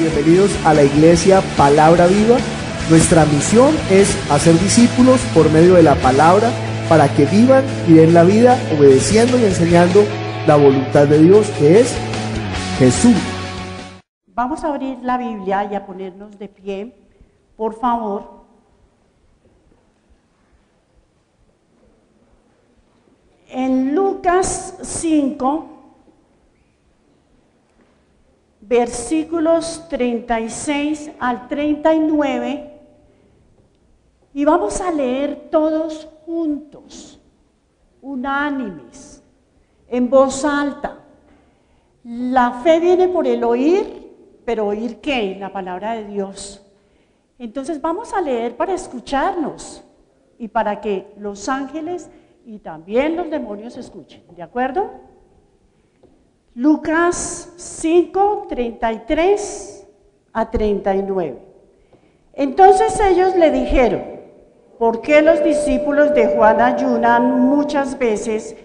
bienvenidos a la iglesia Palabra Viva. Nuestra misión es hacer discípulos por medio de la palabra para que vivan y den la vida obedeciendo y enseñando la voluntad de Dios, que es Jesús. Vamos a abrir la Biblia y a ponernos de pie, por favor. En Lucas 5, versículos 36 al 39, y vamos a leer todos juntos, unánimes, en voz alta. La fe viene por el oír, pero ¿oír qué? La palabra de Dios. Entonces vamos a leer para escucharnos y para que los ángeles y también los demonios escuchen, ¿de acuerdo? Lucas 5, 33 a 39. Entonces ellos le dijeron: ¿por qué los discípulos de Juan ayunan muchas veces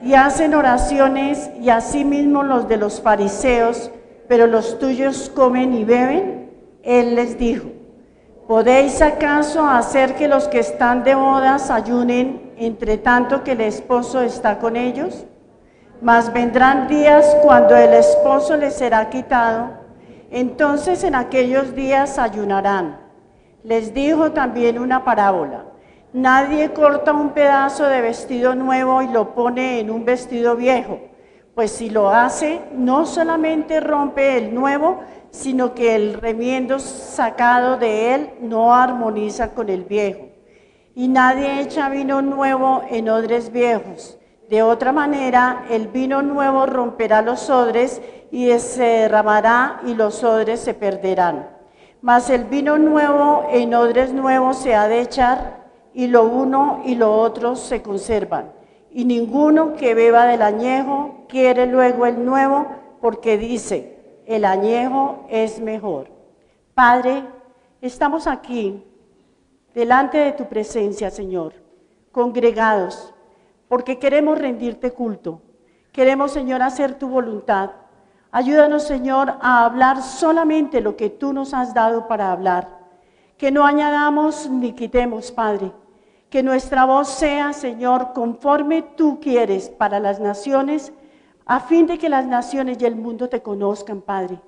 y hacen oraciones, y asimismo los de los fariseos, pero los tuyos comen y beben? Él les dijo: ¿podéis acaso hacer que los que están de bodas ayunen entre tanto que el esposo está con ellos? Mas vendrán días cuando el esposo les será quitado, entonces en aquellos días ayunarán. Les dijo también una parábola: nadie corta un pedazo de vestido nuevo y lo pone en un vestido viejo, pues si lo hace, no solamente rompe el nuevo, sino que el remiendo sacado de él no armoniza con el viejo. Y nadie echa vino nuevo en odres viejos. De otra manera, el vino nuevo romperá los odres y se derramará y los odres se perderán. Mas el vino nuevo en odres nuevos se ha de echar, y lo uno y lo otro se conservan. Y ninguno que beba del añejo quiere luego el nuevo, porque dice: el añejo es mejor. Padre, estamos aquí delante de tu presencia, Señor, congregados, porque queremos rendirte culto. Queremos, Señor, hacer tu voluntad. Ayúdanos, Señor, a hablar solamente lo que tú nos has dado para hablar. Que no añadamos ni quitemos, Padre. Que nuestra voz sea, Señor, conforme tú quieres para las naciones, a fin de que las naciones y el mundo te conozcan, Padre.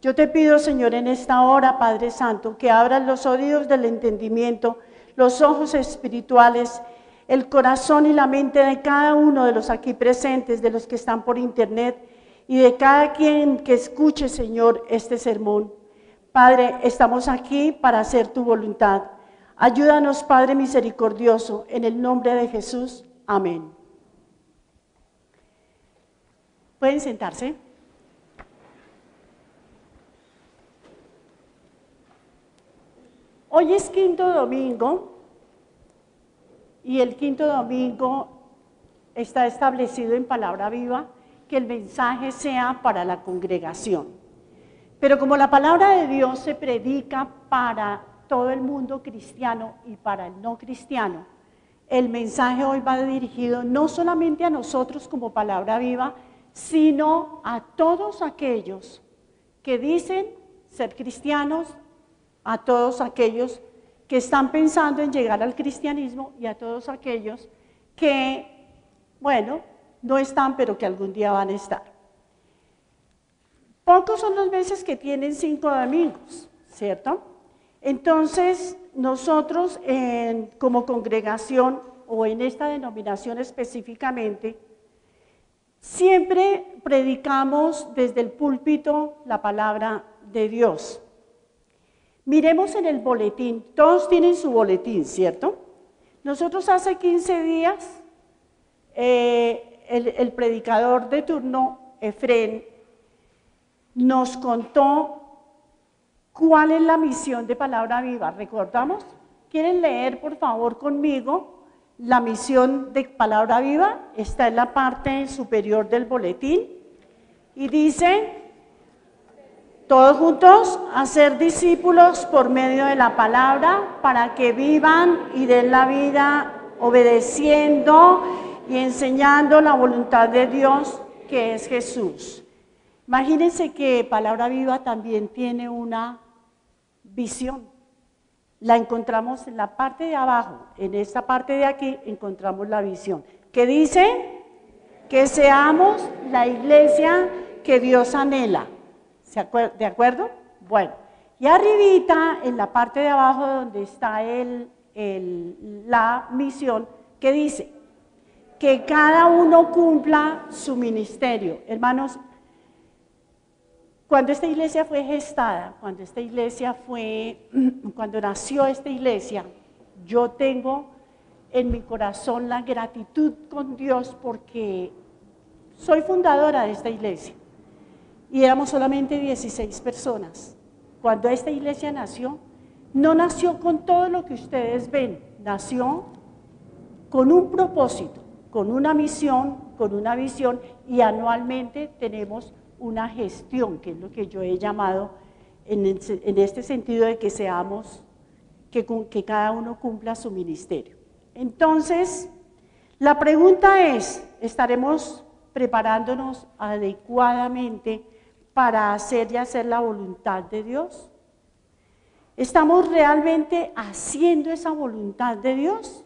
Yo te pido, Señor, en esta hora, Padre Santo, que abras los oídos del entendimiento, los ojos espirituales, el corazón y la mente de cada uno de los aquí presentes, de los que están por internet y de cada quien que escuche, Señor, este sermón. Padre, estamos aquí para hacer tu voluntad. Ayúdanos, Padre misericordioso, en el nombre de Jesús. Amén. ¿Pueden sentarse? Hoy es quinto domingo. Y el quinto domingo está establecido en Palabra Viva que el mensaje sea para la congregación. Pero como la palabra de Dios se predica para todo el mundo cristiano y para el no cristiano, el mensaje hoy va dirigido no solamente a nosotros como Palabra Viva, sino a todos aquellos que dicen ser cristianos, a todos aquellos que están pensando en llegar al cristianismo y a todos aquellos que, bueno, no están, pero que algún día van a estar. Pocos son los meses que tienen 5 domingos, ¿cierto? Entonces, nosotros como congregación o en esta denominación específicamente, siempre predicamos desde el púlpito la palabra de Dios. Miremos en el boletín, todos tienen su boletín, ¿cierto? Nosotros hace 15 días, el predicador de turno, Efrén, nos contó cuál es la misión de Palabra Viva. ¿Recordamos? ¿Quieren leer, por favor, conmigo la misión de Palabra Viva? Está en la parte superior del boletín y dice: todos juntos, hacer discípulos por medio de la palabra para que vivan y den la vida obedeciendo y enseñando la voluntad de Dios, que es Jesús. Imagínense que Palabra Viva también tiene una visión. La encontramos en la parte de abajo, en esta parte de aquí encontramos la visión. ¿Qué dice? Que seamos la iglesia que Dios anhela. ¿De acuerdo? Bueno, y arribita, en la parte de abajo donde está la misión, ¿qué dice? Que cada uno cumpla su ministerio. Hermanos, cuando esta iglesia fue gestada, cuando nació esta iglesia, yo tengo en mi corazón la gratitud con Dios porque soy fundadora de esta iglesia y éramos solamente 16 personas. Cuando esta iglesia nació, no nació con todo lo que ustedes ven, nació con un propósito, con una misión, con una visión, y anualmente tenemos una gestión, que es lo que yo he llamado en este sentido de que seamos, que cada uno cumpla su ministerio. Entonces, la pregunta es, ¿estaremos preparándonos adecuadamente para hacer y hacer la voluntad de Dios? ¿Estamos realmente haciendo esa voluntad de Dios?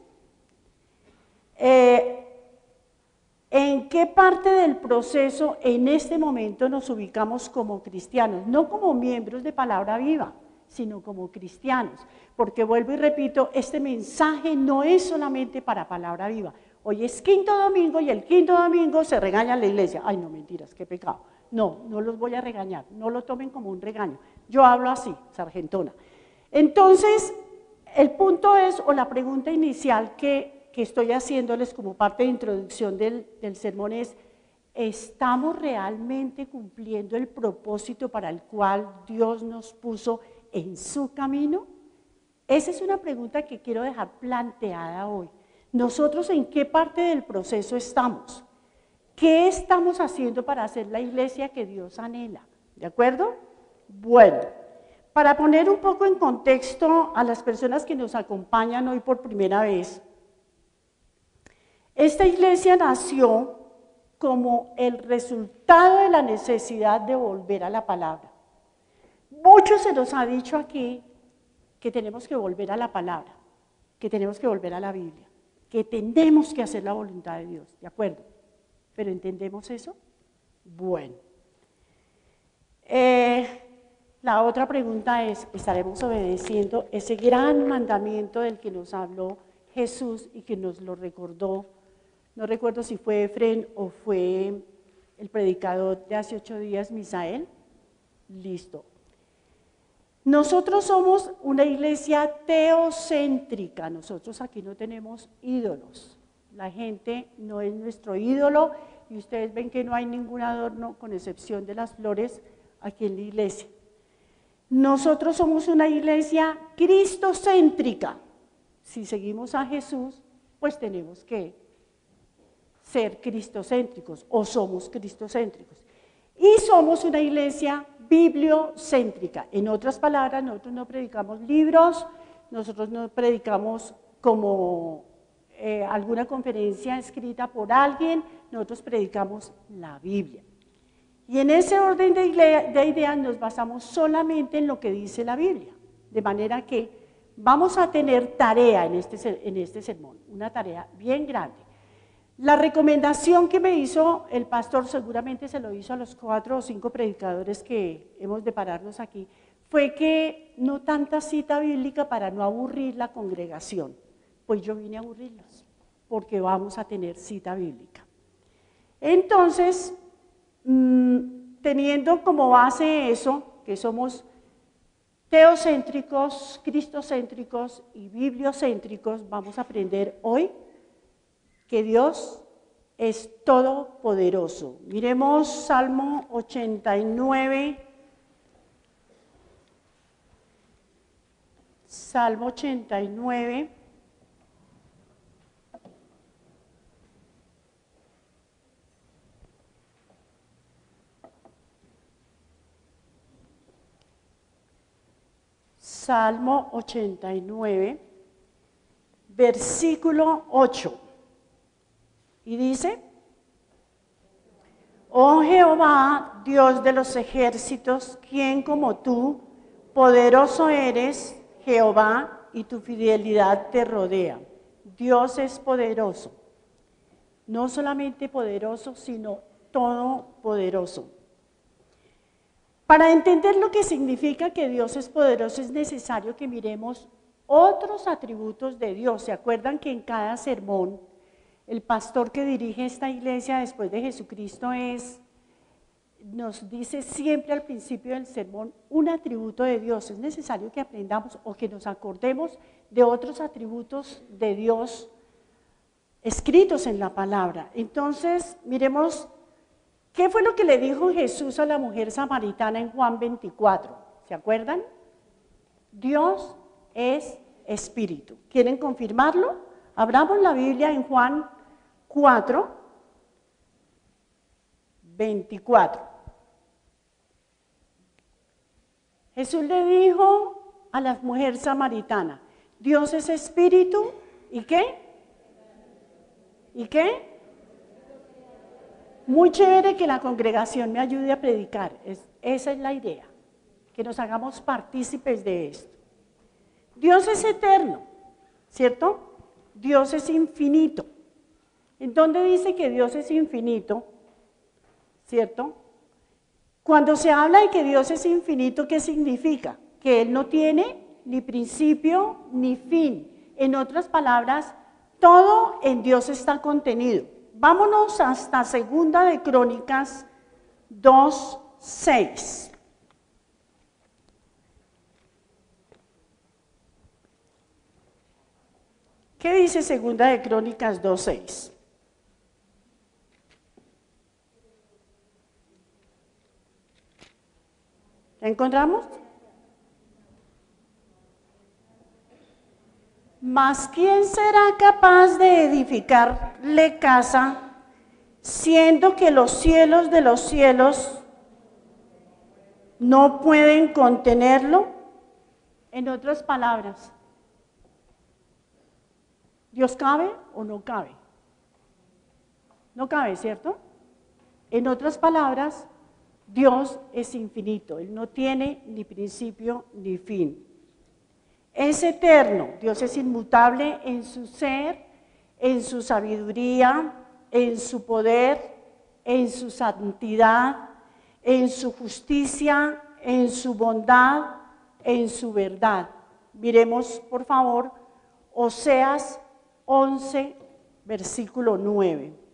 ¿En qué parte del proceso en este momento nos ubicamos como cristianos? No como miembros de Palabra Viva, sino como cristianos. Porque vuelvo y repito, este mensaje no es solamente para Palabra Viva. Hoy es quinto domingo y el quinto domingo se regaña en la iglesia. Ay, no, mentiras, qué pecado. No, no los voy a regañar, no lo tomen como un regaño. Yo hablo así, sargentona. Entonces, el punto es, o la pregunta inicial que estoy haciéndoles como parte de introducción del sermón es, ¿estamos realmente cumpliendo el propósito para el cual Dios nos puso en su camino? Esa es una pregunta que quiero dejar planteada hoy. ¿Nosotros en qué parte del proceso estamos? ¿Qué estamos haciendo para hacer la iglesia que Dios anhela? ¿De acuerdo? Bueno, para poner un poco en contexto a las personas que nos acompañan hoy por primera vez, esta iglesia nació como el resultado de la necesidad de volver a la palabra. Mucho se nos ha dicho aquí que tenemos que volver a la palabra, que tenemos que volver a la Biblia, que tenemos que hacer la voluntad de Dios, ¿de acuerdo? ¿Pero entendemos eso? Bueno. La otra pregunta es, ¿estaremos obedeciendo ese gran mandamiento del que nos habló Jesús y que nos lo recordó? No recuerdo si fue Efrén o fue el predicador de hace 8 días, Misael. Listo. Nosotros somos una iglesia teocéntrica, nosotros aquí no tenemos ídolos. La gente no es nuestro ídolo y ustedes ven que no hay ningún adorno con excepción de las flores aquí en la iglesia. Nosotros somos una iglesia cristocéntrica. Si seguimos a Jesús, pues tenemos que ser cristocéntricos o somos cristocéntricos. Y somos una iglesia bibliocéntrica. En otras palabras, nosotros no predicamos libros, nosotros no predicamos como alguna conferencia escrita por alguien, nosotros predicamos la Biblia. Y en ese orden de ideas nos basamos solamente en lo que dice la Biblia, de manera que vamos a tener tarea en este sermón, una tarea bien grande. La recomendación que me hizo el pastor, seguramente se lo hizo a los 4 o 5 predicadores que hemos de pararnos aquí, fue que no tanta cita bíblica para no aburrir la congregación. Pues yo vine a aburrirlos, porque vamos a tener cita bíblica. Entonces, teniendo como base eso, que somos teocéntricos, cristocéntricos y bibliocéntricos, vamos a aprender hoy que Dios es todopoderoso. Miremos Salmo 89. Salmo 89. Salmo 89, versículo 8. Y dice, Oh Jehová, Dios de los ejércitos, ¿quién como tú? Poderoso eres, Jehová, y tu fidelidad te rodea. Dios es poderoso, no solamente poderoso, sino todopoderoso. Para entender lo que significa que Dios es poderoso, es necesario que miremos otros atributos de Dios. ¿Se acuerdan que en cada sermón el pastor que dirige esta iglesia después de Jesucristo nos dice siempre al principio del sermón un atributo de Dios? Es necesario que aprendamos o que nos acordemos de otros atributos de Dios escritos en la palabra. Entonces, miremos qué fue lo que le dijo Jesús a la mujer samaritana en Juan 24. ¿Se acuerdan? Dios es espíritu. ¿Quieren confirmarlo? Abramos la Biblia en Juan 4, 24. Jesús le dijo a la mujer samaritana, Dios es espíritu, ¿y qué? ¿Y qué? Muy chévere que la congregación me ayude a predicar, esa es la idea, que nos hagamos partícipes de esto. Dios es eterno, ¿cierto? Dios es infinito. ¿En dónde dice que Dios es infinito? ¿Cierto? Cuando se habla de que Dios es infinito, ¿qué significa? Que Él no tiene ni principio ni fin. En otras palabras, todo en Dios está contenido. Vámonos hasta 2 de Crónicas 2:6. ¿Qué dice 2 de Crónicas 2:6? ¿La encontramos? Mas ¿quién será capaz de edificarle casa, siendo que los cielos de los cielos no pueden contenerlo? En otras palabras, ¿Dios cabe o no cabe? No cabe, ¿cierto? En otras palabras, Dios es infinito, Él no tiene ni principio ni fin. Es eterno, Dios es inmutable en su ser, en su sabiduría, en su poder, en su santidad, en su justicia, en su bondad, en su verdad. Miremos, por favor, Oseas 11, versículo 9.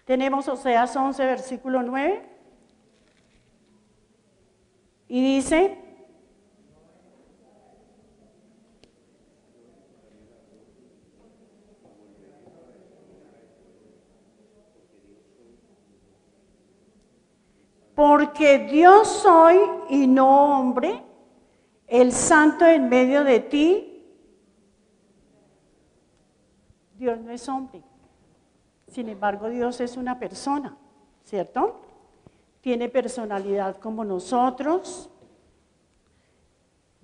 Tenemos Oseas 11, versículo 9, y dice, porque Dios soy y no hombre, el santo en medio de ti. Dios no es hombre. Sin embargo, Dios es una persona, ¿cierto? Tiene personalidad como nosotros.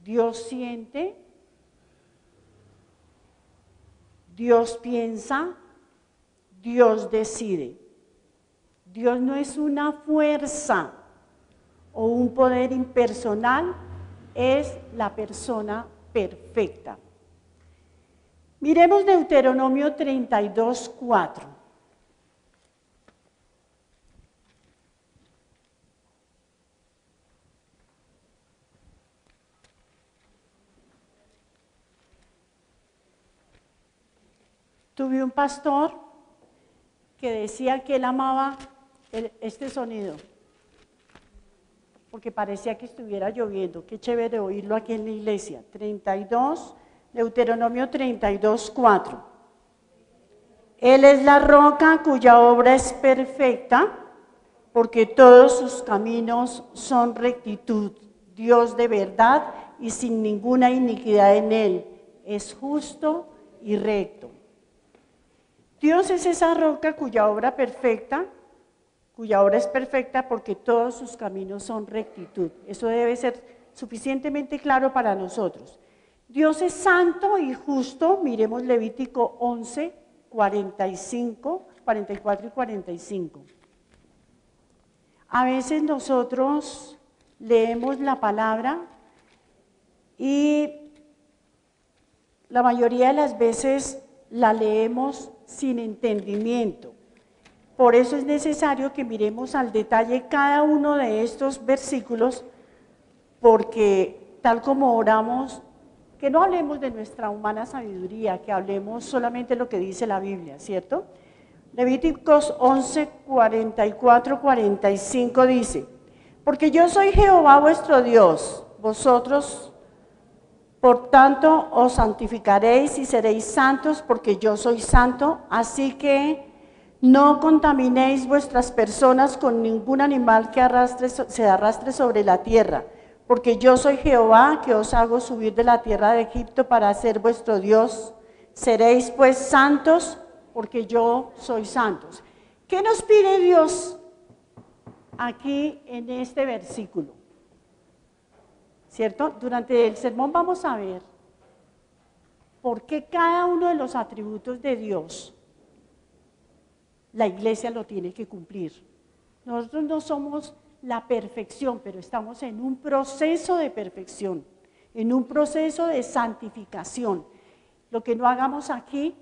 Dios siente. Dios piensa. Dios decide. Dios no es una fuerza o un poder impersonal, es la persona perfecta. Miremos Deuteronomio 32, 4. Tuve un pastor que decía que él amaba este sonido, porque parecía que estuviera lloviendo. Qué chévere oírlo aquí en la iglesia. Deuteronomio 32, 4. Él es la roca cuya obra es perfecta, porque todos sus caminos son rectitud. Dios de verdad y sin ninguna iniquidad en él. Es justo y recto. Dios es esa roca cuya obra es perfecta porque todos sus caminos son rectitud. Eso debe ser suficientemente claro para nosotros. Dios es santo y justo, miremos Levítico 11, 44 y 45. A veces nosotros leemos la palabra y la mayoría de las veces la leemos sin entendimiento. Por eso es necesario que miremos al detalle cada uno de estos versículos, porque tal como oramos, que no hablemos de nuestra humana sabiduría, que hablemos solamente lo que dice la Biblia, ¿cierto? Levíticos 11, 44, 45 dice: porque yo soy Jehová vuestro Dios, vosotros por tanto os santificaréis y seréis santos, porque yo soy santo, así que no contaminéis vuestras personas con ningún animal que se arrastre sobre la tierra, porque yo soy Jehová, que os hago subir de la tierra de Egipto para ser vuestro Dios. Seréis pues santos, porque yo soy santos. ¿Qué nos pide Dios aquí en este versículo? ¿Cierto? Durante el sermón vamos a ver por qué cada uno de los atributos de Dios la iglesia lo tiene que cumplir. Nosotros no somos la perfección, pero estamos en un proceso de perfección, en un proceso de santificación. Lo que no hagamos aquí,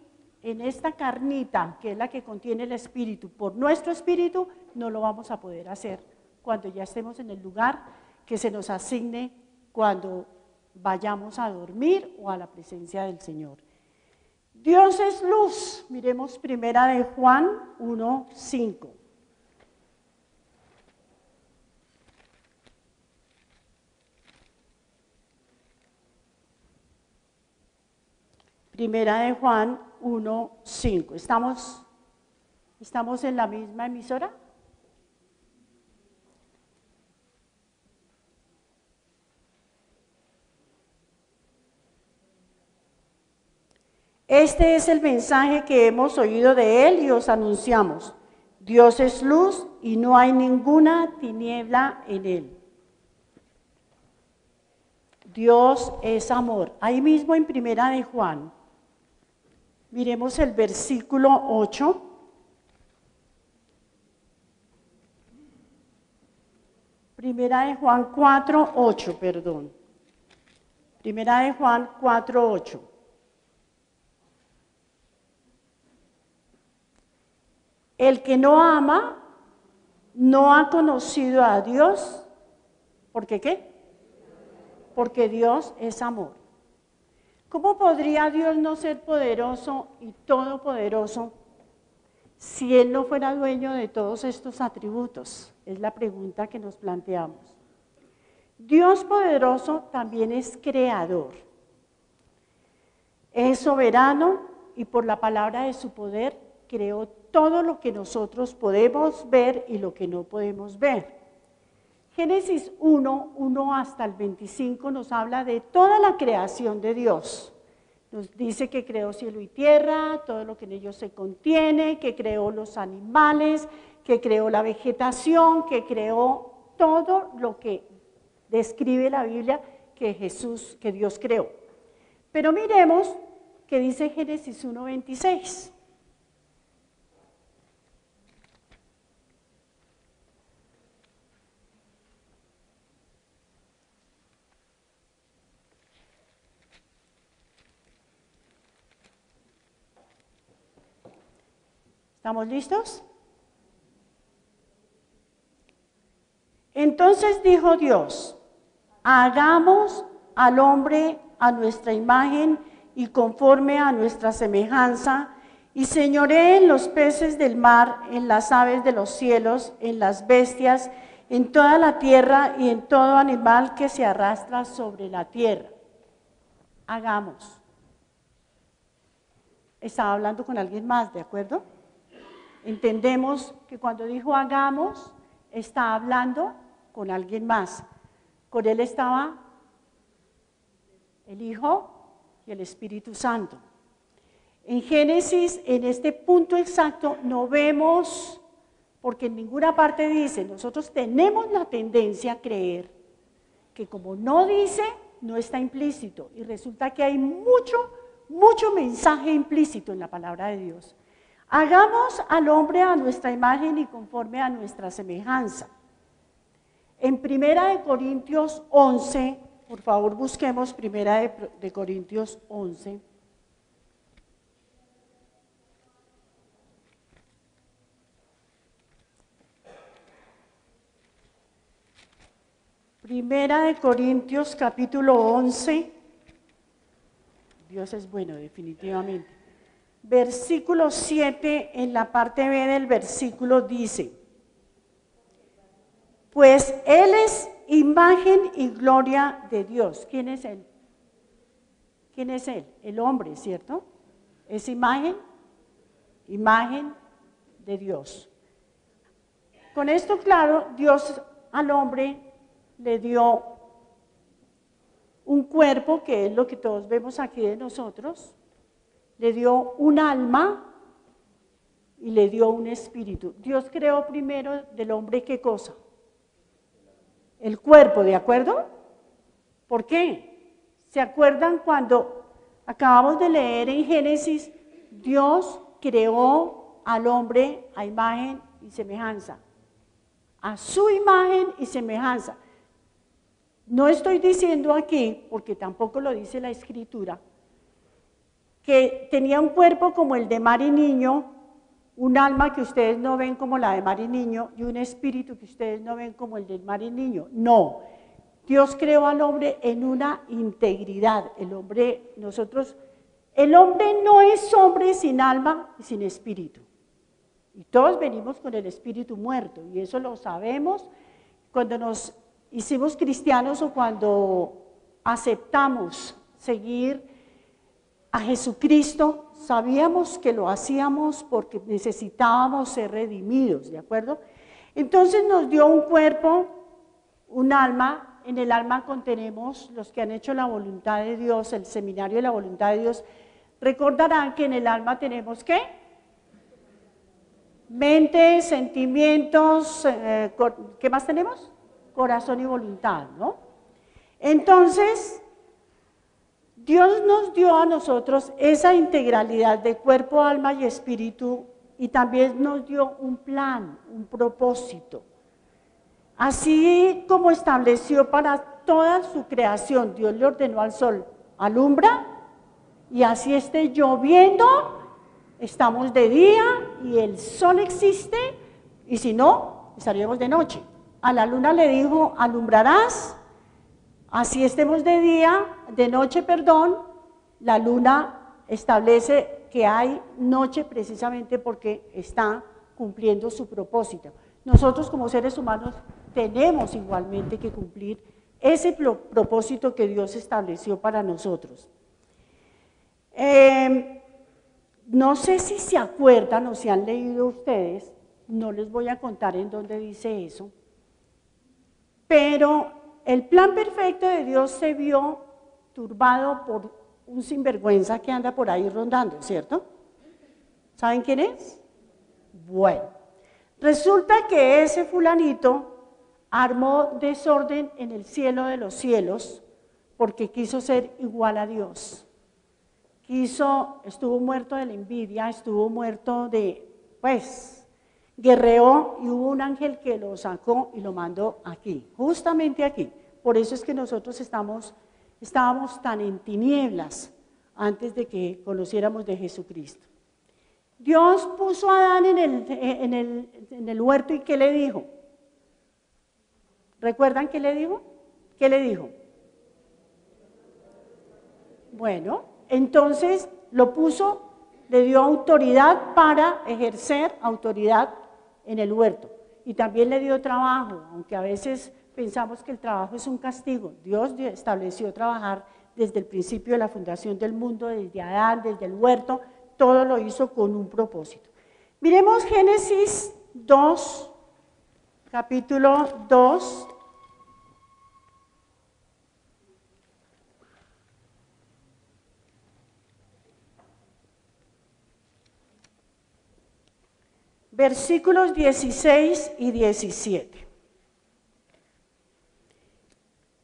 en esta carnita, que es la que contiene el Espíritu, por nuestro Espíritu, no lo vamos a poder hacer cuando ya estemos en el lugar que se nos asigne cuando vayamos a dormir o a la presencia del Señor. Dios es luz. Miremos primera de Juan 1:5. Primera de Juan 1:5. ¿Estamos en la misma emisora? Este es el mensaje que hemos oído de Él y os anunciamos. Dios es luz y no hay ninguna tiniebla en Él. Dios es amor. Ahí mismo en primera de Juan, miremos el versículo 8. Primera de Juan 4:8, perdón. Primera de Juan 4:8. El que no ama no ha conocido a Dios. ¿Por qué qué? Porque Dios es amor. ¿Cómo podría Dios no ser poderoso y todopoderoso si Él no fuera dueño de todos estos atributos? Es la pregunta que nos planteamos. Dios poderoso también es creador. Es soberano y por la palabra de su poder creó todo lo que nosotros podemos ver y lo que no podemos ver. Génesis 1 hasta el 25 nos habla de toda la creación de Dios. Nos dice que creó cielo y tierra, todo lo que en ellos se contiene, que creó los animales, que creó la vegetación, que creó todo lo que describe la Biblia que Dios creó. Pero miremos que dice Génesis 1:26. ¿Estamos listos? Entonces dijo Dios: hagamos al hombre a nuestra imagen y conforme a nuestra semejanza, y señoree en los peces del mar, en las aves de los cielos, en las bestias, en toda la tierra y en todo animal que se arrastra sobre la tierra. Hagamos. Estaba hablando con alguien más, ¿de acuerdo? Entendemos que cuando dijo hagamos, está hablando con alguien más. Con él estaba el Hijo y el Espíritu Santo. En Génesis, en este punto exacto, no vemos, porque en ninguna parte dice, nosotros tenemos la tendencia a creer que como no dice, no está implícito. Y resulta que hay mucho mensaje implícito en la palabra de Dios. Hagamos al hombre a nuestra imagen y conforme a nuestra semejanza. En 1 Corintios 11, por favor busquemos 1 Corintios 11. Primera de Corintios capítulo 11, Dios es bueno definitivamente. Versículo 7, en la parte B del versículo dice, pues Él es imagen y gloria de Dios. ¿Quién es Él? ¿Quién es Él? El hombre, ¿cierto? Es imagen de Dios. Con esto claro, Dios al hombre le dio un cuerpo, que es lo que todos vemos aquí de nosotros, le dio un alma y le dio un espíritu. Dios creó primero del hombre, ¿qué cosa? El cuerpo, ¿de acuerdo? ¿Por qué? ¿Se acuerdan cuando acabamos de leer en Génesis, Dios creó al hombre a imagen y semejanza? A su imagen y semejanza. No estoy diciendo aquí, porque tampoco lo dice la Escritura, que tenía un cuerpo como el de mar y niño, un alma que ustedes no ven como la de mar y niño, y un espíritu que ustedes no ven como el del mar y niño. No, Dios creó al hombre en una integridad. El hombre no es hombre sin alma y sin espíritu. Y todos venimos con el espíritu muerto, y eso lo sabemos cuando nos hicimos cristianos o cuando aceptamos seguir a Jesucristo. Sabíamos que lo hacíamos porque necesitábamos ser redimidos, ¿de acuerdo? Entonces nos dio un cuerpo, un alma. En el alma contenemos los que han hecho la voluntad de Dios, el seminario de la voluntad de Dios. Recordarán que en el alma tenemos ¿qué? Mente, sentimientos, ¿qué más tenemos? Corazón y voluntad, ¿no? Entonces, Dios nos dio a nosotros esa integralidad de cuerpo, alma y espíritu, y también nos dio un plan, un propósito. Así como estableció para toda su creación, Dios le ordenó al sol, alumbra, y así esté lloviendo, estamos de día y el sol existe, y si no, estaríamos de noche. A la luna le dijo, alumbrarás, así estemos de día, de noche, perdón, la luna establece que hay noche precisamente porque está cumpliendo su propósito. Nosotros como seres humanos tenemos igualmente que cumplir ese propósito que Dios estableció para nosotros. No sé si se acuerdan o si han leído ustedes, no les voy a contar en dónde dice eso, pero el plan perfecto de Dios se vio turbado por un sinvergüenza que anda por ahí rondando, ¿cierto? ¿Saben quién es? Bueno, resulta que ese fulanito armó desorden en el cielo de los cielos porque quiso ser igual a Dios. Estuvo muerto de la envidia, estuvo muerto guerreó, y hubo un ángel que lo sacó y lo mandó aquí, justamente aquí. Por eso es que nosotros estábamos tan en tinieblas antes de que conociéramos de Jesucristo. Dios puso a Adán en el huerto, y ¿qué le dijo? ¿Recuerdan qué le dijo? ¿Qué le dijo? Bueno, entonces lo puso, le dio autoridad para ejercer autoridad en el huerto, y también le dio trabajo, aunque a veces pensamos que el trabajo es un castigo. Dios estableció trabajar desde el principio de la fundación del mundo, desde Adán, desde el huerto, todo lo hizo con un propósito. Miremos Génesis 2, capítulo 2. versículos 16 y 17.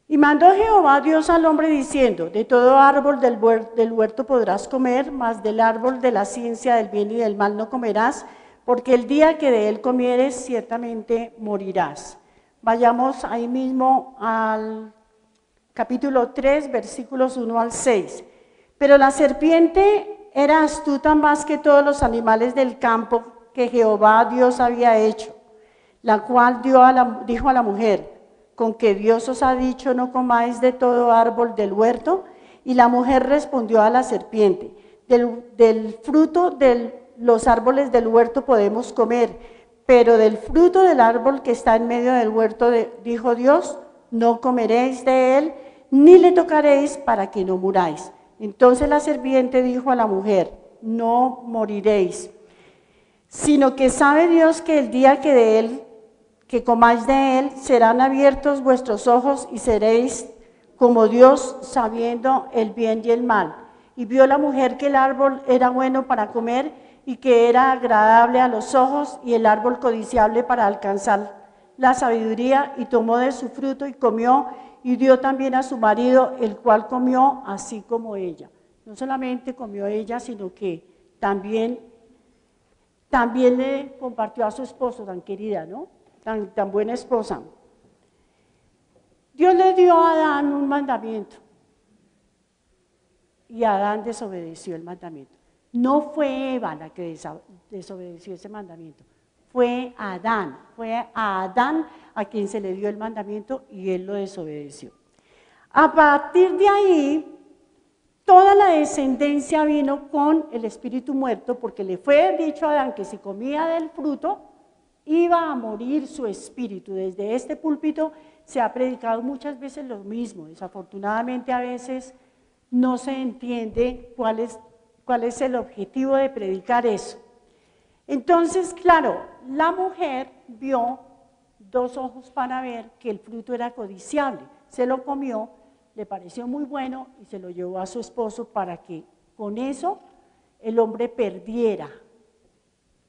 Y mandó Jehová Dios al hombre diciendo, de todo árbol del huerto podrás comer, mas del árbol de la ciencia del bien y del mal no comerás, porque el día que de él comieres ciertamente morirás. Vayamos ahí mismo al capítulo 3, versículos 1 al 6. Pero la serpiente era astuta más que todos los animales del campo que Jehová Dios había hecho, la cual dijo a la mujer, ¿con que Dios os ha dicho no comáis de todo árbol del huerto? Y la mujer respondió a la serpiente, del fruto de los árboles del huerto podemos comer, pero del fruto del árbol que está en medio del huerto, dijo Dios, no comeréis de él, ni le tocaréis para que no muráis. Entonces la serpiente dijo a la mujer, no moriréis, sino que sabe Dios que el día que comáis de él, serán abiertos vuestros ojos y seréis como Dios, sabiendo el bien y el mal. Y vio la mujer que el árbol era bueno para comer y que era agradable a los ojos y el árbol codiciable para alcanzar la sabiduría, y tomó de su fruto y comió y dio también a su marido, el cual comió así como ella. No solamente comió ella, sino que también le compartió a su esposo, tan querida, ¿no? Tan buena esposa. Dios le dio a Adán un mandamiento y Adán desobedeció el mandamiento. No fue Eva la que desobedeció ese mandamiento, fue Adán. Fue a Adán a quien se le dio el mandamiento y él lo desobedeció. A partir de ahí, toda la descendencia vino con el espíritu muerto, porque le fue dicho a Adán que si comía del fruto, iba a morir su espíritu. Desde este púlpito se ha predicado muchas veces lo mismo. Desafortunadamente a veces no se entiende cuál es el objetivo de predicar eso. Entonces, claro, la mujer vio 2 ojos para ver que el fruto era codiciable. Se lo comió, le pareció muy bueno y se lo llevó a su esposo para que con eso el hombre perdiera.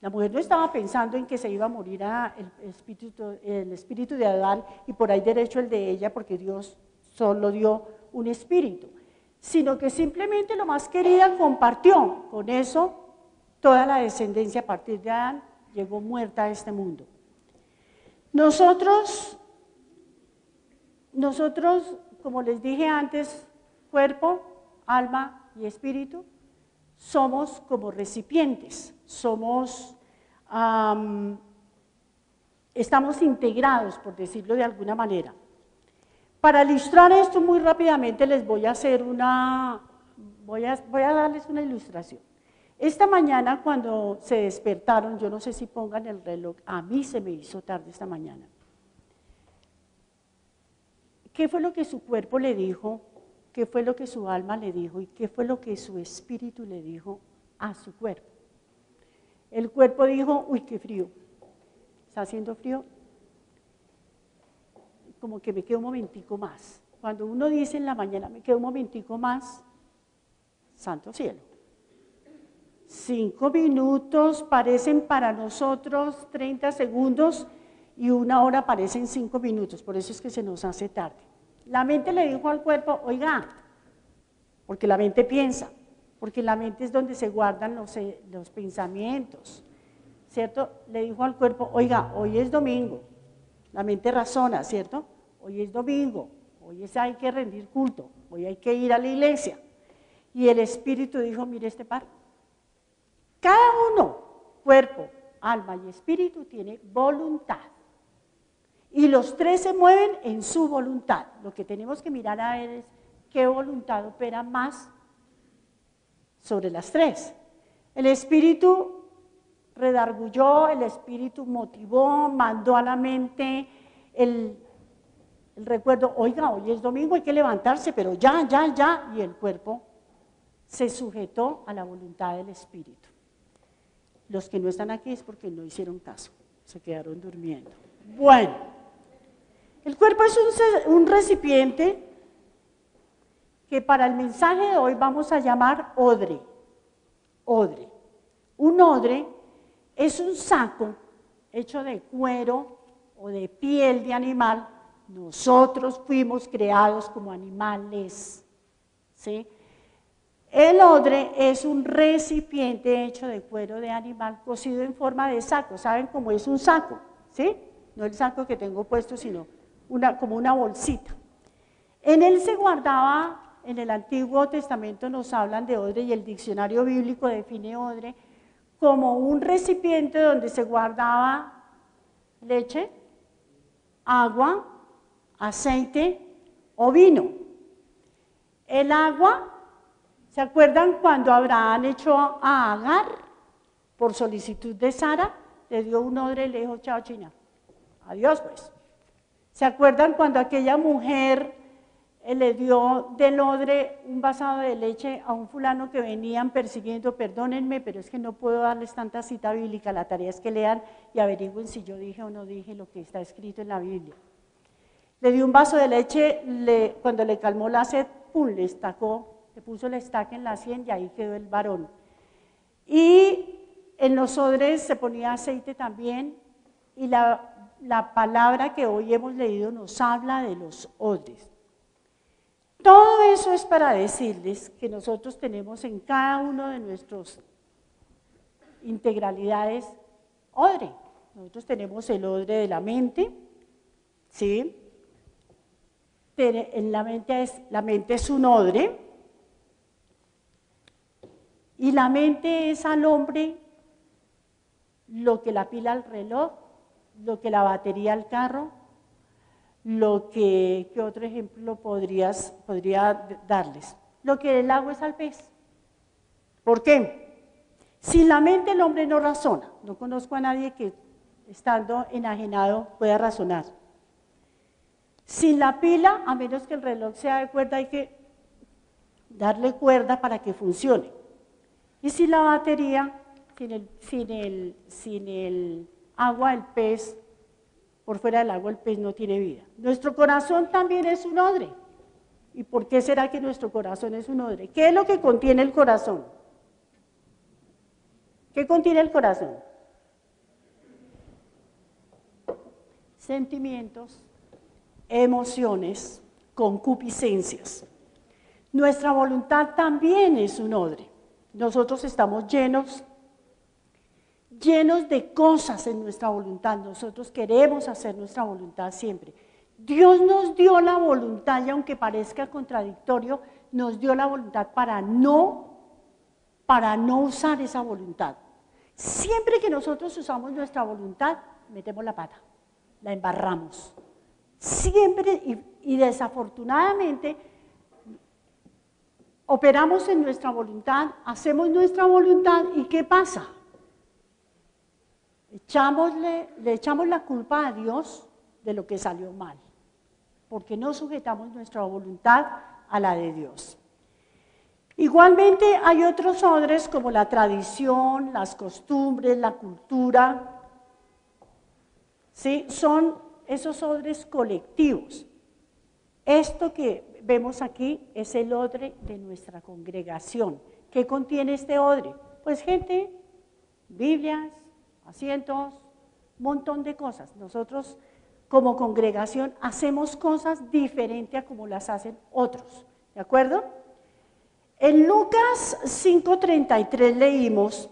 La mujer no estaba pensando en que se iba a morir el espíritu de Adán y por ahí derecho el de ella, porque Dios solo dio un espíritu, sino que simplemente lo más querida compartió. Con eso, toda la descendencia a partir de Adán llegó muerta a este mundo. Nosotros, como les dije antes, cuerpo, alma y espíritu, somos como recipientes, estamos integrados, por decirlo de alguna manera. Para ilustrar esto muy rápidamente les voy a darles una ilustración. Esta mañana cuando se despertaron, yo no sé si pongan el reloj, a mí se me hizo tarde esta mañana. ¿Qué fue lo que su cuerpo le dijo? ¿Qué fue lo que su alma le dijo? ¿Y qué fue lo que su espíritu le dijo a su cuerpo? El cuerpo dijo, uy, qué frío, ¿está haciendo frío? Como que me quedo un momentico más. Cuando uno dice en la mañana, me quedo un momentico más, santo cielo. 5 minutos parecen para nosotros 30 segundos y 1 hora parecen 5 minutos, por eso es que se nos hace tarde. La mente le dijo al cuerpo, oiga, porque la mente piensa, porque la mente es donde se guardan los pensamientos, ¿cierto? Le dijo al cuerpo, oiga, hoy es domingo, la mente razona, ¿cierto? Hoy es domingo, hoy hay que rendir culto, hoy hay que ir a la iglesia. Y el espíritu dijo, mire este par, cada uno, cuerpo, alma y espíritu, tiene voluntad. Y los 3 se mueven en su voluntad. Lo que tenemos que mirar a ver es qué voluntad opera más sobre las 3. El espíritu redargulló, el espíritu motivó, mandó a la mente el recuerdo, oiga, hoy es domingo, hay que levantarse, pero ya, y el cuerpo se sujetó a la voluntad del espíritu. Los que no están aquí es porque no hicieron caso, se quedaron durmiendo. Bueno, el cuerpo es un recipiente que para el mensaje de hoy vamos a llamar odre. Odre. Un odre es un saco hecho de cuero o de piel de animal. Nosotros fuimos creados como animales, ¿sí? El odre es un recipiente hecho de cuero de animal cosido en forma de saco. ¿Saben cómo es un saco? ¿Sí? No el saco que tengo puesto, sino como una bolsita. En él se guardaba, en el Antiguo Testamento nos hablan de odre y el diccionario bíblico define odre como un recipiente donde se guardaba leche, agua, aceite o vino. El agua, ¿se acuerdan cuando Abraham echó a Agar por solicitud de Sara? Le dio un odre y le dijo, chao China, adiós pues. ¿Se acuerdan cuando aquella mujer le dio del odre un vasado de leche a un fulano que venían persiguiendo? Perdónenme, pero es que no puedo darles tanta cita bíblica, la tarea es que lean y averigüen si yo dije o no dije lo que está escrito en la Biblia. Le dio un vaso de leche, cuando le calmó la sed, pum, le puso la estaca en la sien y ahí quedó el varón. Y en los odres se ponía aceite también, y la palabra que hoy hemos leído nos habla de los odres. Todo eso es para decirles que nosotros tenemos en cada uno de nuestras integralidades odre. Nosotros tenemos el odre de la mente, ¿sí? La mente es un odre, y la mente es al hombre lo que la pila al reloj, lo que la batería al carro, ¿qué otro ejemplo podría darles? Lo que el agua es al pez. ¿Por qué? Sin la mente el hombre no razona. No conozco a nadie que estando enajenado pueda razonar. Sin la pila, a menos que el reloj sea de cuerda, hay que darle cuerda para que funcione. Y sin la batería, sin el agua, el pez, por fuera del agua el pez no tiene vida. Nuestro corazón también es un odre. ¿Y por qué será que nuestro corazón es un odre? ¿Qué es lo que contiene el corazón? ¿Qué contiene el corazón? Sentimientos, emociones, concupiscencias. Nuestra voluntad también es un odre. Nosotros estamos llenos de cosas en nuestra voluntad. Nosotros queremos hacer nuestra voluntad siempre. Dios nos dio la voluntad, y aunque parezca contradictorio, nos dio la voluntad para no usar esa voluntad. Siempre que nosotros usamos nuestra voluntad, metemos la pata, la embarramos. Siempre, y desafortunadamente, operamos en nuestra voluntad, hacemos nuestra voluntad, ¿y qué pasa? Le echamos la culpa a Dios de lo que salió mal, porque no sujetamos nuestra voluntad a la de Dios. Igualmente hay otros odres como la tradición, las costumbres, la cultura, ¿sí? Son esos odres colectivos. Esto que vemos aquí es el odre de nuestra congregación. ¿Qué contiene este odre? Pues gente, Biblias, asientos, un montón de cosas. Nosotros como congregación hacemos cosas diferentes a como las hacen otros, ¿de acuerdo? En Lucas 5:33 leímos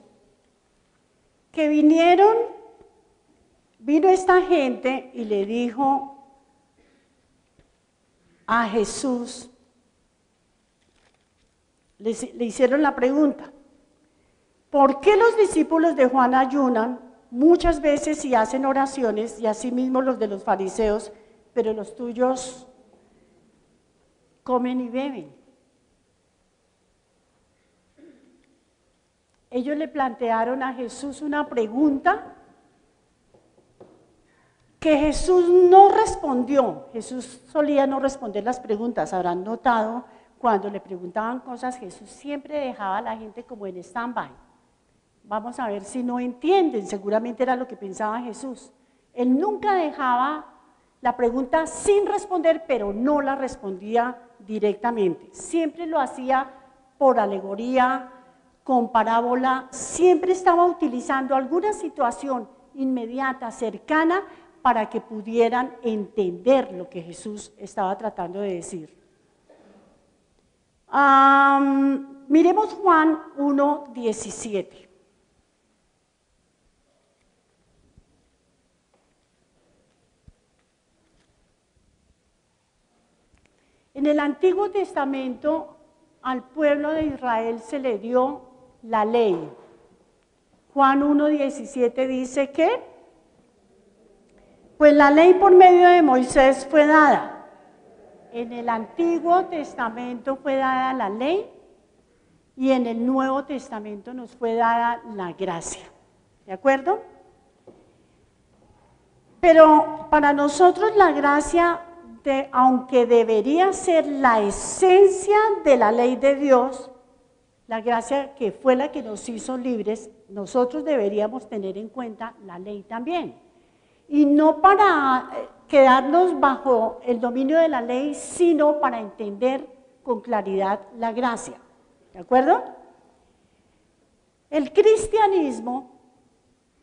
que vino esta gente y le dijo a Jesús, le hicieron la pregunta, ¿por qué los discípulos de Juan ayunan muchas veces y hacen oraciones, y asimismo los de los fariseos, pero los tuyos comen y beben? Ellos le plantearon a Jesús una pregunta que Jesús no respondió. Jesús solía no responder las preguntas. Habrán notado, cuando le preguntaban cosas, Jesús siempre dejaba a la gente como en stand-by. Vamos a ver si no entienden, seguramente era lo que pensaba Jesús. Él nunca dejaba la pregunta sin responder, pero no la respondía directamente. Siempre lo hacía por alegoría, con parábola, siempre estaba utilizando alguna situación inmediata, cercana, para que pudieran entender lo que Jesús estaba tratando de decir. Miremos Juan 1:17. En el Antiguo Testamento al pueblo de Israel se le dio la ley. Juan 1:17 dice que, pues la ley por medio de Moisés fue dada. En el Antiguo Testamento fue dada la ley y en el Nuevo Testamento nos fue dada la gracia. ¿De acuerdo? Pero para nosotros la gracia, aunque debería ser la esencia de la ley de Dios, la gracia que fue la que nos hizo libres, nosotros deberíamos tener en cuenta la ley también. Y no para quedarnos bajo el dominio de la ley, sino para entender con claridad la gracia. ¿De acuerdo? El cristianismo,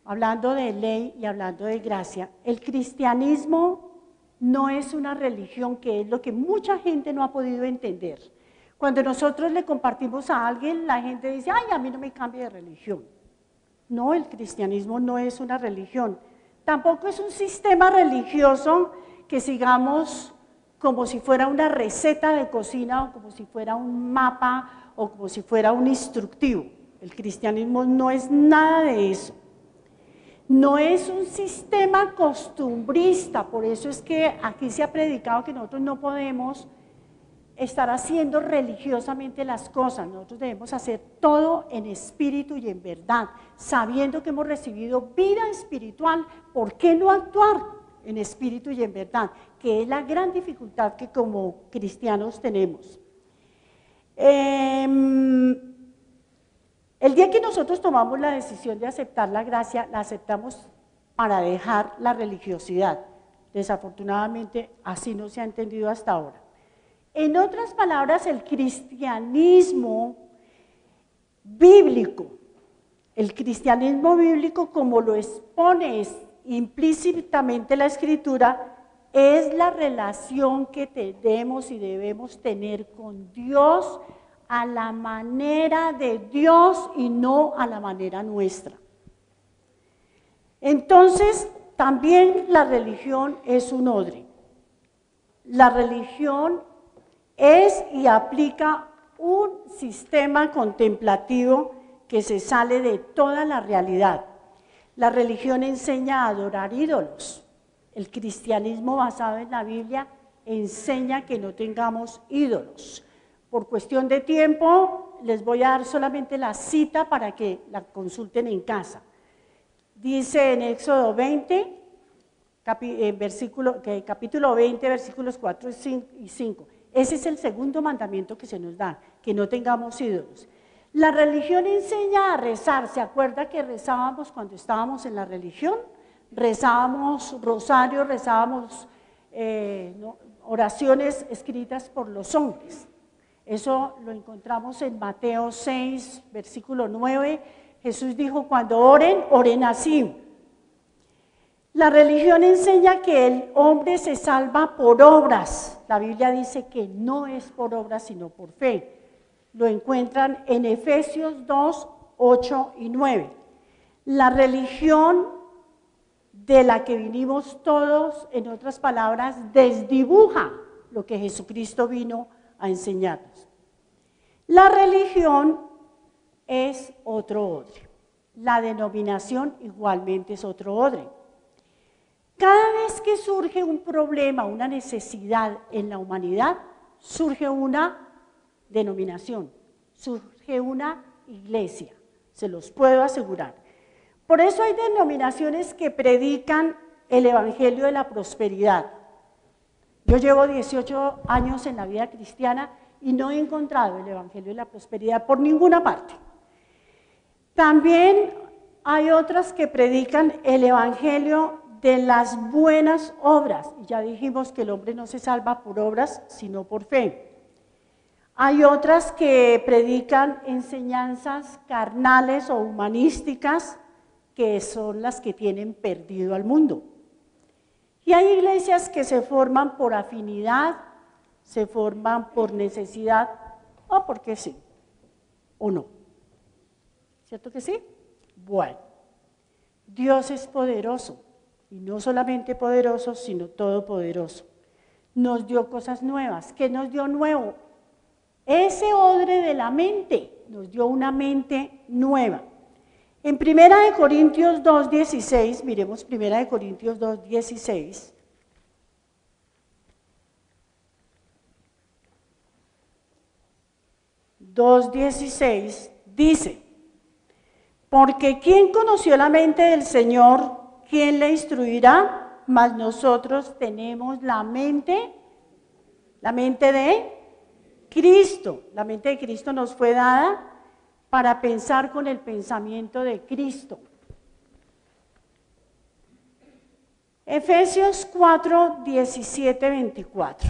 hablando de ley y hablando de gracia, el cristianismo no es una religión, que es lo que mucha gente no ha podido entender. Cuando nosotros le compartimos a alguien, la gente dice, ay, a mí no me cambia de religión. No, el cristianismo no es una religión. Tampoco es un sistema religioso que sigamos como si fuera una receta de cocina o como si fuera un mapa o como si fuera un instructivo. El cristianismo no es nada de eso. No es un sistema costumbrista, por eso es que aquí se ha predicado que nosotros no podemos estar haciendo religiosamente las cosas. Nosotros debemos hacer todo en espíritu y en verdad, sabiendo que hemos recibido vida espiritual. ¿Por qué no actuar en espíritu y en verdad? Que es la gran dificultad que como cristianos tenemos. El día que nosotros tomamos la decisión de aceptar la gracia, la aceptamos para dejar la religiosidad. Desafortunadamente, así no se ha entendido hasta ahora. En otras palabras, el cristianismo bíblico, como lo expone implícitamente la Escritura, es la relación que tenemos y debemos tener con Dios a la manera de Dios y no a la manera nuestra. Entonces, también la religión es un odre. La religión es y aplica un sistema contemplativo que se sale de toda la realidad. La religión enseña a adorar ídolos. El cristianismo basado en la Biblia enseña que no tengamos ídolos. Por cuestión de tiempo, les voy a dar solamente la cita para que la consulten en casa. Dice en Éxodo 20, capítulo 20, versículos 4 y 5. Ese es el segundo mandamiento que se nos da, que no tengamos ídolos. La religión enseña a rezar. ¿Se acuerda que rezábamos cuando estábamos en la religión? Rezábamos rosario, rezábamos oraciones escritas por los hombres. Eso lo encontramos en Mateo 6, versículo 9. Jesús dijo, cuando oren, oren así. La religión enseña que el hombre se salva por obras. La Biblia dice que no es por obras, sino por fe. Lo encuentran en Efesios 2, 8 y 9. La religión de la que vinimos todos, en otras palabras, desdibuja lo que Jesucristo vino a enseñarnos. La religión es otro odre. La denominación igualmente es otro odre. Cada vez que surge un problema, una necesidad en la humanidad, surge una denominación, surge una iglesia, se los puedo asegurar. Por eso hay denominaciones que predican el evangelio de la prosperidad. Yo llevo 18 años en la vida cristiana y no he encontrado el evangelio de la prosperidad por ninguna parte. También hay otras que predican el evangelio de las buenas obras. Y ya dijimos que el hombre no se salva por obras, sino por fe. Hay otras que predican enseñanzas carnales o humanísticas, que son las que tienen perdido al mundo. Y hay iglesias que se forman por afinidad, se forman por necesidad, o porque sí, o no. ¿Cierto que sí? Bueno, Dios es poderoso, y no solamente poderoso, sino todopoderoso. Nos dio cosas nuevas. ¿Qué nos dio nuevo? Ese odre de la mente, nos dio una mente nueva. En 1 Corintios 2:16, miremos 1 Corintios 2:16. Dice, porque ¿quién conoció la mente del Señor? ¿Quién le instruirá? Mas nosotros tenemos la mente de Cristo. La mente de Cristo nos fue dada para pensar con el pensamiento de Cristo. Efesios 4, 17, 24.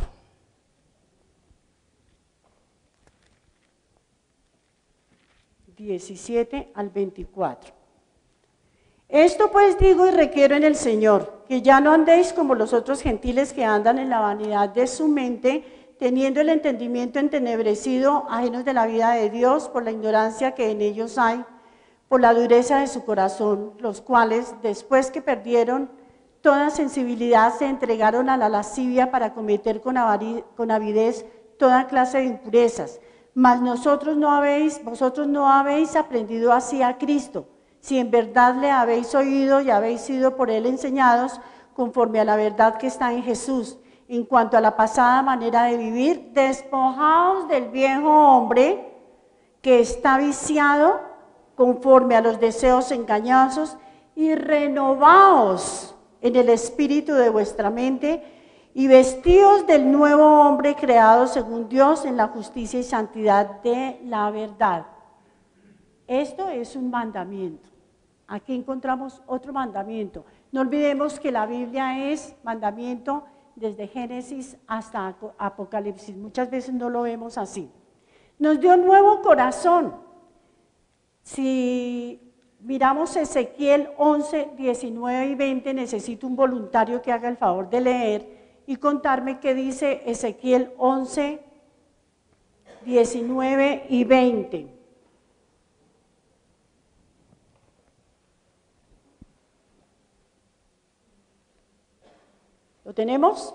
(17 al 24). Esto pues digo y requiero en el Señor, que ya no andéis como los otros gentiles que andan en la vanidad de su mente, teniendo el entendimiento entenebrecido, ajenos de la vida de Dios, por la ignorancia que en ellos hay, por la dureza de su corazón, los cuales, después que perdieron toda sensibilidad, se entregaron a la lascivia para cometer con avidez toda clase de impurezas. Mas vosotros no habéis aprendido así a Cristo, si en verdad le habéis oído y habéis sido por él enseñados, conforme a la verdad que está en Jesús. En cuanto a la pasada manera de vivir, despojaos del viejo hombre que está viciado conforme a los deseos engañosos y renovaos en el espíritu de vuestra mente y vestíos del nuevo hombre creado según Dios en la justicia y santidad de la verdad. Esto es un mandamiento. Aquí encontramos otro mandamiento. No olvidemos que la Biblia es mandamiento desde Génesis hasta Apocalipsis. Muchas veces no lo vemos así. Nos dio un nuevo corazón. Si miramos Ezequiel 11, 19 y 20, necesito un voluntario que haga el favor de leer y contarme qué dice Ezequiel 11, 19 y 20. ¿Lo tenemos?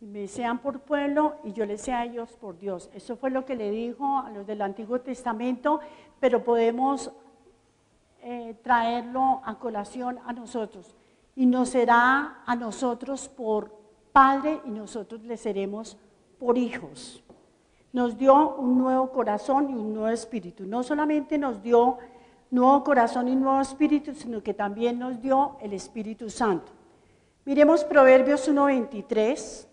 Y me sean por pueblo y yo les sea a ellos por Dios. Eso fue lo que le dijo a los del Antiguo Testamento, pero podemos traerlo a colación a nosotros. Y nos será a nosotros por Padre y nosotros le seremos por hijos. Nos dio un nuevo corazón y un nuevo espíritu. No solamente nos dio nuevo corazón y nuevo espíritu, sino que también nos dio el Espíritu Santo. Miremos Proverbios 1:23.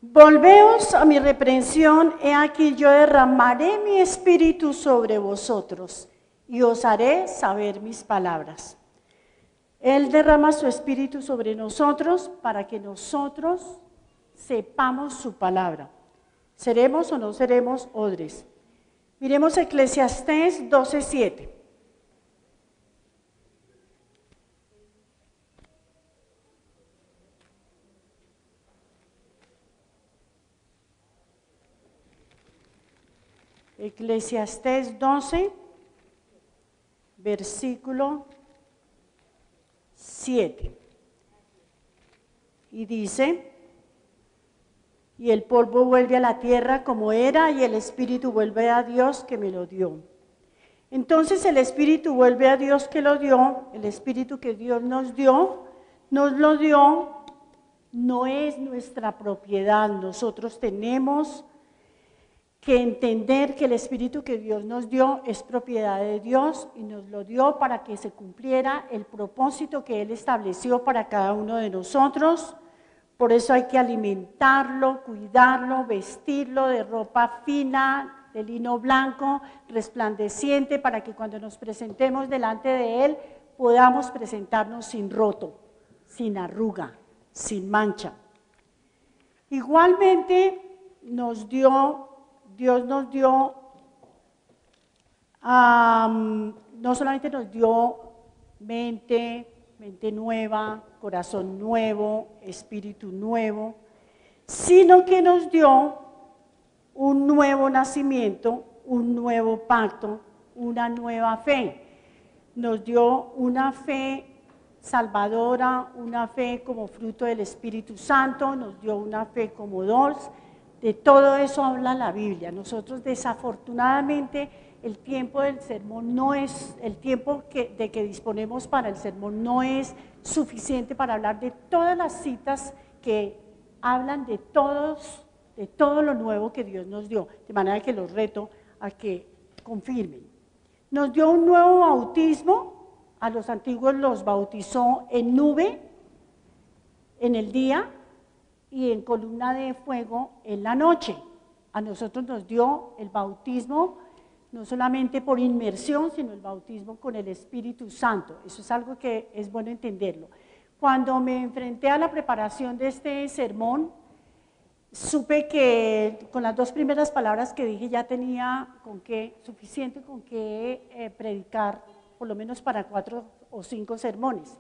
Volveos a mi reprensión, he aquí yo derramaré mi espíritu sobre vosotros y os haré saber mis palabras. Él derrama su espíritu sobre nosotros para que nosotros sepamos su palabra. ¿Seremos o no seremos odres? Miremos Eclesiastés 12:7. Eclesiastés 12, versículo 7. Y dice, y el polvo vuelve a la tierra como era, y el espíritu vuelve a Dios que me lo dio. Entonces el espíritu vuelve a Dios que lo dio, el espíritu que Dios nos dio, nos lo dio no es nuestra propiedad. Nosotros tenemos que entender que el Espíritu que Dios nos dio es propiedad de Dios y nos lo dio para que se cumpliera el propósito que Él estableció para cada uno de nosotros. Por eso hay que alimentarlo, cuidarlo, vestirlo de ropa fina, de lino blanco, resplandeciente, para que cuando nos presentemos delante de Él podamos presentarnos sin roto, sin arruga, sin mancha. Igualmente Dios nos dio, no solamente nos dio mente nueva, corazón nuevo, espíritu nuevo, sino que nos dio un nuevo nacimiento, un nuevo pacto, una nueva fe. Nos dio una fe salvadora, una fe como fruto del Espíritu Santo, nos dio una fe como don. De todo eso habla la Biblia. Nosotros desafortunadamente el tiempo del sermón no es, el tiempo de que disponemos para el sermón no es suficiente para hablar de todas las citas que hablan de todo lo nuevo que Dios nos dio, de manera que los reto a que confirmen. Nos dio un nuevo bautismo, a los antiguos los bautizó en nube en el día y en columna de fuego en la noche. A nosotros nos dio el bautismo no solamente por inmersión, sino el bautismo con el Espíritu Santo. Eso es algo que es bueno entenderlo. Cuando me enfrenté a la preparación de este sermón, supe que con las 2 primeras palabras que dije ya tenía suficiente con qué predicar, por lo menos para 4 o 5 sermones.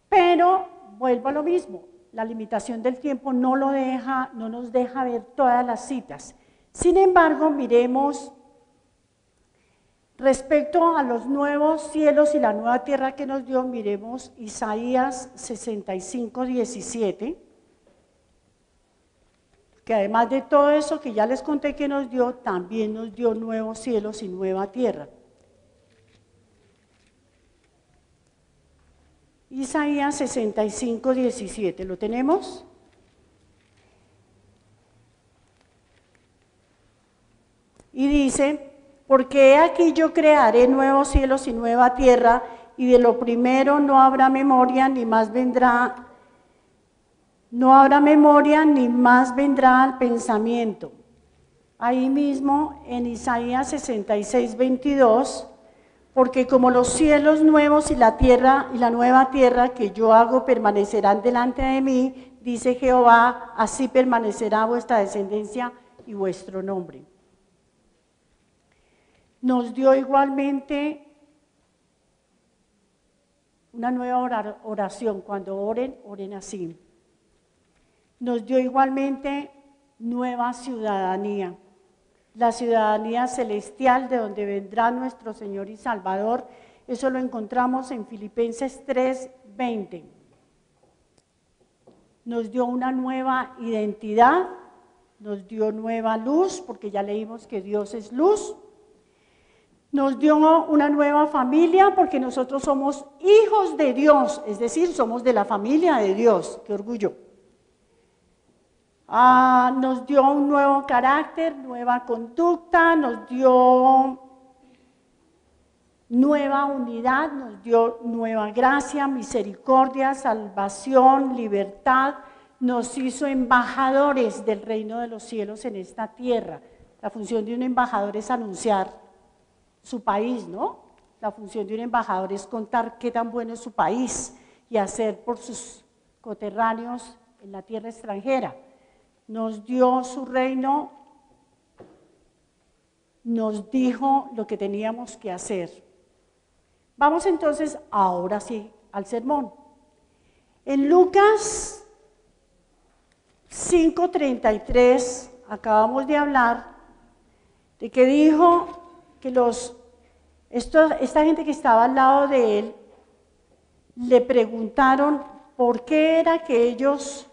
Pero vuelvo a lo mismo, la limitación del tiempo no nos deja ver todas las citas. Sin embargo, miremos respecto a los nuevos cielos y la nueva tierra que nos dio, miremos Isaías 65:17, que además de todo eso que ya les conté que nos dio, también nos dio nuevos cielos y nueva tierra. Isaías 65:17, ¿lo tenemos? Y dice: porque he aquí yo crearé nuevos cielos y nueva tierra, y de lo primero no habrá memoria, ni más vendrá al pensamiento. Ahí mismo en Isaías 66:22, porque como los cielos nuevos y la tierra y la nueva tierra que yo hago permanecerán delante de mí, dice Jehová, así permanecerá vuestra descendencia y vuestro nombre. Nos dio igualmente una nueva oración. Cuando oren así. Nos dio igualmente nueva ciudadanía, la ciudadanía celestial de donde vendrá nuestro Señor y Salvador. Eso lo encontramos en Filipenses 3:20. Nos dio una nueva identidad, nos dio nueva luz, porque ya leímos que Dios es luz. Nos dio una nueva familia, porque nosotros somos hijos de Dios, es decir, somos de la familia de Dios. ¡Qué orgullo! Nos dio un nuevo carácter, nueva conducta, nos dio nueva unidad, nos dio nueva gracia, misericordia, salvación, libertad. Nos hizo embajadores del reino de los cielos en esta tierra. La función de un embajador es anunciar su país, ¿no? La función de un embajador es contar qué tan bueno es su país y hacer por sus coterráneos en la tierra extranjera. Nos dio su reino, nos dijo lo que teníamos que hacer. Vamos entonces, ahora sí, al sermón. En Lucas 5:33 acabamos de hablar de que dijo que esta gente que estaba al lado de él le preguntaron por qué era que ellos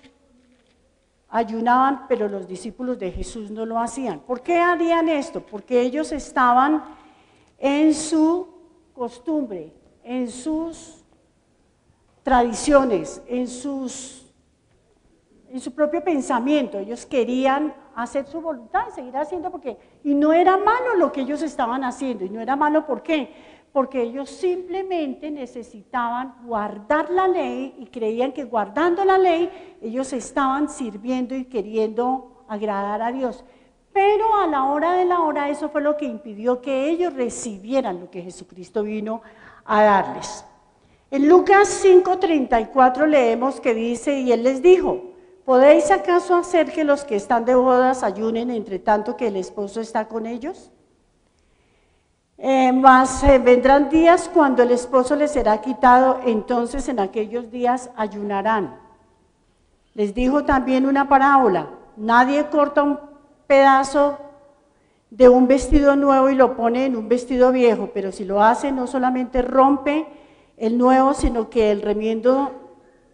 ayunaban, pero los discípulos de Jesús no lo hacían. ¿Por qué harían esto? Porque ellos estaban en su costumbre, en sus tradiciones, en sus en su propio pensamiento. Ellos querían hacer su voluntad y seguir haciendo y no era malo lo que ellos estaban haciendo. Y no era malo, ¿por qué? Porque ellos simplemente necesitaban guardar la ley y creían que guardando la ley ellos estaban sirviendo y queriendo agradar a Dios. Pero a la hora de la hora eso fue lo que impidió que ellos recibieran lo que Jesucristo vino a darles. En Lucas 5:34 leemos que dice, y Él les dijo, ¿podéis acaso hacer que los que están de bodas ayunen entre tanto que el esposo está con ellos? Mas vendrán días cuando el esposo les será quitado, entonces en aquellos días ayunarán. Les dijo también una parábola, nadie corta un pedazo de un vestido nuevo y lo pone en un vestido viejo, pero si lo hace no solamente rompe el nuevo, sino que el remiendo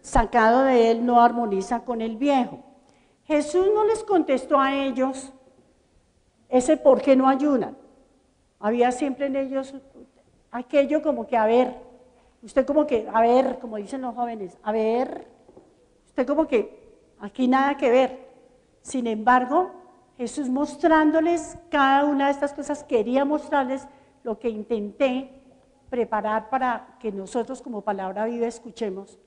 sacado de él no armoniza con el viejo. Jesús no les contestó a ellos ese por qué no ayunan. Había siempre en ellos aquello como que, a ver, usted como que, a ver, como dicen los jóvenes, a ver, usted como que, aquí nada que ver. Sin embargo, Jesús mostrándoles cada una de estas cosas, quería mostrarles lo que intenté preparar para que nosotros como Palabra Viva escuchemos.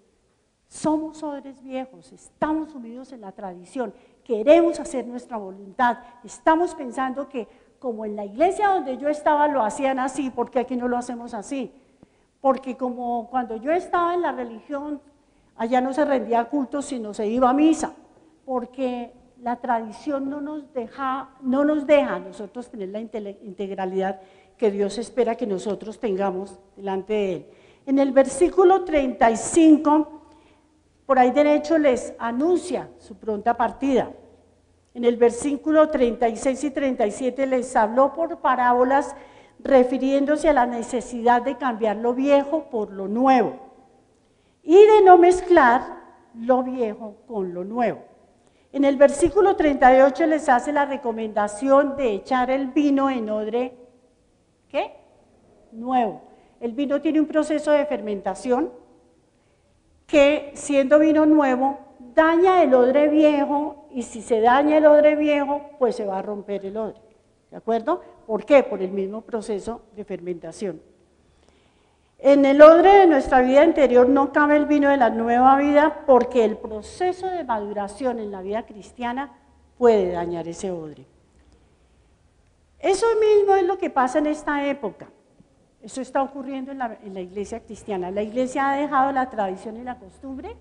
Somos odres viejos, estamos sumidos en la tradición, queremos hacer nuestra voluntad, estamos pensando que como en la iglesia donde yo estaba lo hacían así, ¿por qué aquí no lo hacemos así? Porque como cuando yo estaba en la religión, allá no se rendía culto sino se iba a misa, porque la tradición no nos deja a nosotros tener la integralidad que Dios espera que nosotros tengamos delante de Él. En el versículo 35, por ahí derecho les anuncia su pronta partida. En el versículo 36 y 37 les habló por parábolas refiriéndose a la necesidad de cambiar lo viejo por lo nuevo y de no mezclar lo viejo con lo nuevo. En el versículo 38 les hace la recomendación de echar el vino en odre, ¿qué? Nuevo. El vino tiene un proceso de fermentación que, siendo vino nuevo, daña el odre viejo, y si se daña el odre viejo, pues se va a romper el odre, ¿de acuerdo? ¿Por qué? Por el mismo proceso de fermentación. En el odre de nuestra vida interior no cabe el vino de la nueva vida, porque el proceso de maduración en la vida cristiana puede dañar ese odre. Eso mismo es lo que pasa en esta época. Eso está ocurriendo en la iglesia cristiana. La iglesia ha dejado la tradición y la costumbre.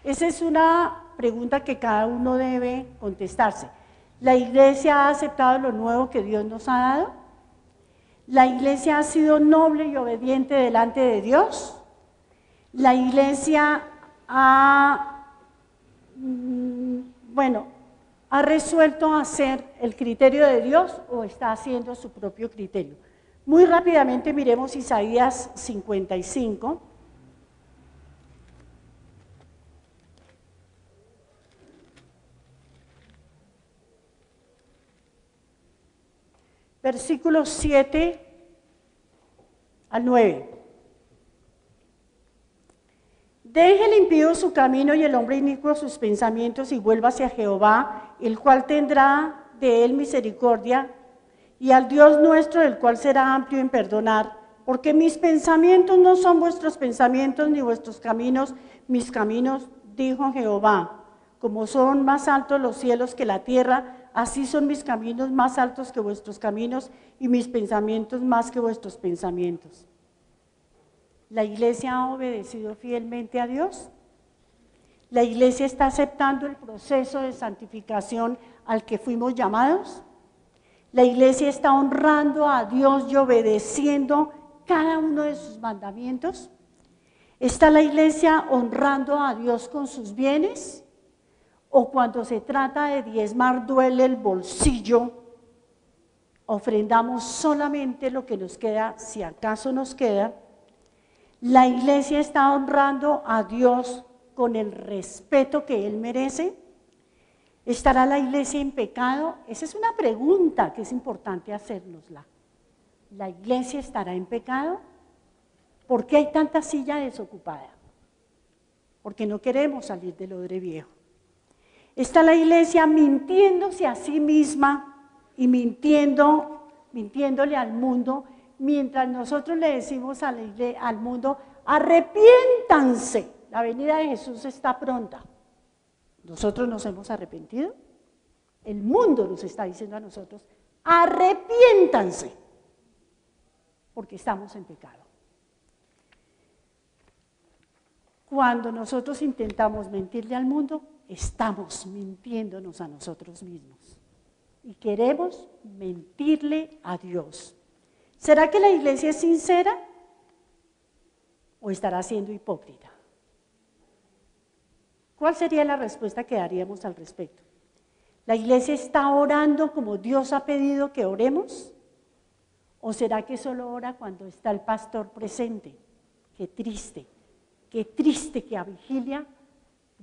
Esa es una pregunta que cada uno debe contestarse. ¿La iglesia ha aceptado lo nuevo que Dios nos ha dado? ¿La iglesia ha sido noble y obediente delante de Dios? ¿La iglesia ha resuelto hacer el criterio de Dios o está haciendo su propio criterio? Muy rápidamente miremos Isaías 55. Versículos 7 al 9. Deje el impío su camino y el hombre inicuo sus pensamientos y vuelva hacia Jehová, el cual tendrá de él misericordia, y al Dios nuestro, el cual será amplio en perdonar, porque mis pensamientos no son vuestros pensamientos, ni vuestros caminos mis caminos, dijo Jehová. Como son más altos los cielos que la tierra, así son mis caminos más altos que vuestros caminos, y mis pensamientos más que vuestros pensamientos. ¿La iglesia ha obedecido fielmente a Dios? ¿La iglesia está aceptando el proceso de santificación al que fuimos llamados? ¿La iglesia está honrando a Dios y obedeciendo cada uno de sus mandamientos? ¿Está la iglesia honrando a Dios con sus bienes? ¿O cuando se trata de diezmar duele el bolsillo, ofrendamos solamente lo que nos queda, si acaso nos queda? ¿La iglesia está honrando a Dios con el respeto que Él merece? ¿Estará la iglesia en pecado? Esa es una pregunta que es importante hacérnosla. ¿La iglesia estará en pecado? ¿Por qué hay tanta silla desocupada? Porque no queremos salir del odre viejo. Está la iglesia mintiéndose a sí misma y mintiéndole al mundo, mientras nosotros le decimos al mundo, arrepiéntanse, la venida de Jesús está pronta. ¿Nosotros nos hemos arrepentido? El mundo nos está diciendo a nosotros, arrepiéntanse, porque estamos en pecado. Cuando nosotros intentamos mentirle al mundo, estamos mintiéndonos a nosotros mismos. Y queremos mentirle a Dios. ¿Será que la iglesia es sincera? ¿O estará siendo hipócrita? ¿Cuál sería la respuesta que daríamos al respecto? ¿La iglesia está orando como Dios ha pedido que oremos? ¿O será que solo ora cuando está el pastor presente? Qué triste que a vigilia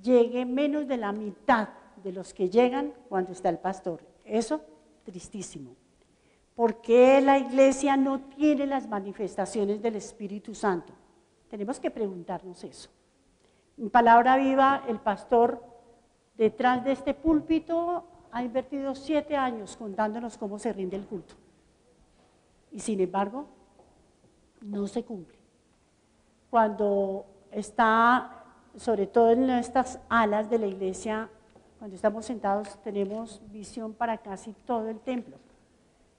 llegue menos de la mitad de los que llegan cuando está el pastor. Eso, tristísimo. ¿Por qué la iglesia no tiene las manifestaciones del Espíritu Santo? Tenemos que preguntarnos eso. En Palabra Viva, el pastor detrás de este púlpito ha invertido 7 años contándonos cómo se rinde el culto. Y sin embargo, no se cumple. Cuando está, sobre todo en estas alas de la iglesia, cuando estamos sentados, tenemos visión para casi todo el templo.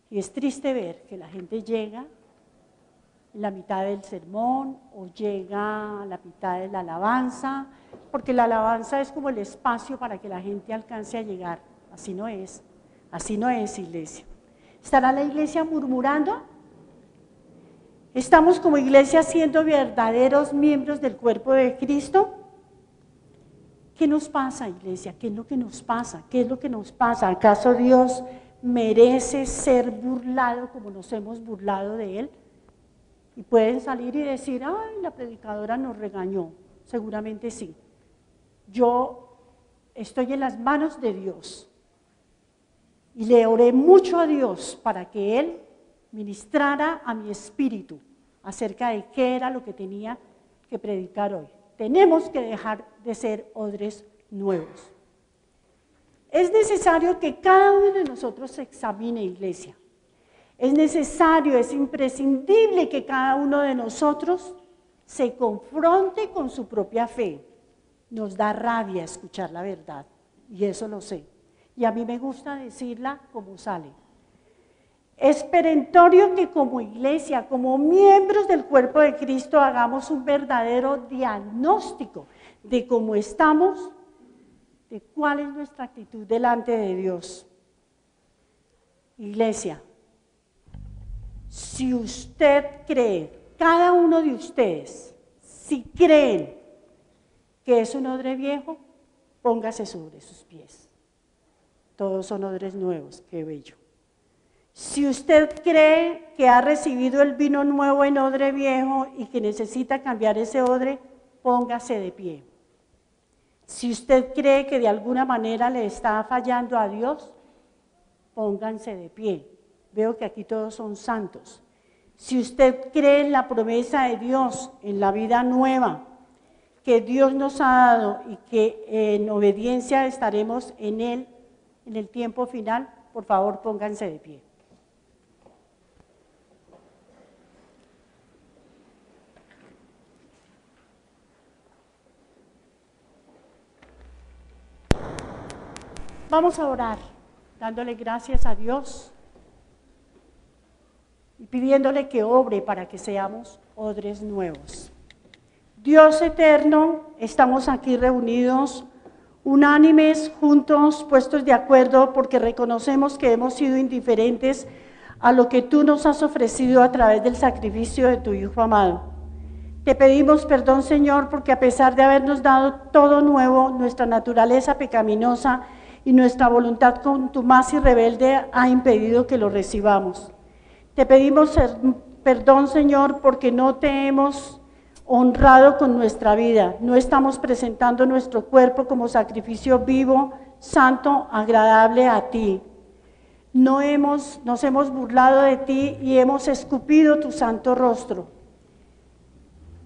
Y es triste ver que la gente llega en la mitad del sermón o llega a la mitad de la alabanza, porque la alabanza es como el espacio para que la gente alcance a llegar. Así no es iglesia. ¿Estará la iglesia murmurando? ¿Estamos como iglesia siendo verdaderos miembros del cuerpo de Cristo? ¿Qué nos pasa, iglesia? ¿Qué es lo que nos pasa? ¿Qué es lo que nos pasa? ¿Acaso Dios merece ser burlado como nos hemos burlado de Él? Y pueden salir y decir, ay, la predicadora nos regañó. Seguramente sí. Yo estoy en las manos de Dios. Y le oré mucho a Dios para que Él ministrara a mi espíritu acerca de qué era lo que tenía que predicar hoy. Tenemos que dejar de ser odres nuevos. Es necesario que cada uno de nosotros se examine, iglesia. Es necesario, es imprescindible que cada uno de nosotros se confronte con su propia fe. Nos da rabia escuchar la verdad, y eso lo sé. Y a mí me gusta decirla como sale. Es perentorio que como iglesia, como miembros del cuerpo de Cristo, hagamos un verdadero diagnóstico de cómo estamos, de cuál es nuestra actitud delante de Dios. Iglesia, si usted cree, cada uno de ustedes, si creen que es un odre viejo, póngase sobre sus pies. Todos son odres nuevos, qué bello. Si usted cree que ha recibido el vino nuevo en odre viejo y que necesita cambiar ese odre, póngase de pie. Si usted cree que de alguna manera le está fallando a Dios, pónganse de pie. Veo que aquí todos son santos. Si usted cree en la promesa de Dios, en la vida nueva que Dios nos ha dado y que en obediencia estaremos en Él en el tiempo final, por favor pónganse de pie. Vamos a orar, dándole gracias a Dios y pidiéndole que obre para que seamos odres nuevos. Dios eterno, estamos aquí reunidos, unánimes, juntos, puestos de acuerdo, porque reconocemos que hemos sido indiferentes a lo que tú nos has ofrecido a través del sacrificio de tu Hijo amado. Te pedimos perdón, Señor, porque a pesar de habernos dado todo nuevo, nuestra naturaleza pecaminosa y nuestra voluntad contumaz y rebelde ha impedido que lo recibamos. Te pedimos perdón, Señor, porque no te hemos honrado con nuestra vida. No estamos presentando nuestro cuerpo como sacrificio vivo, santo, agradable a ti. Nos hemos burlado de ti y hemos escupido tu santo rostro.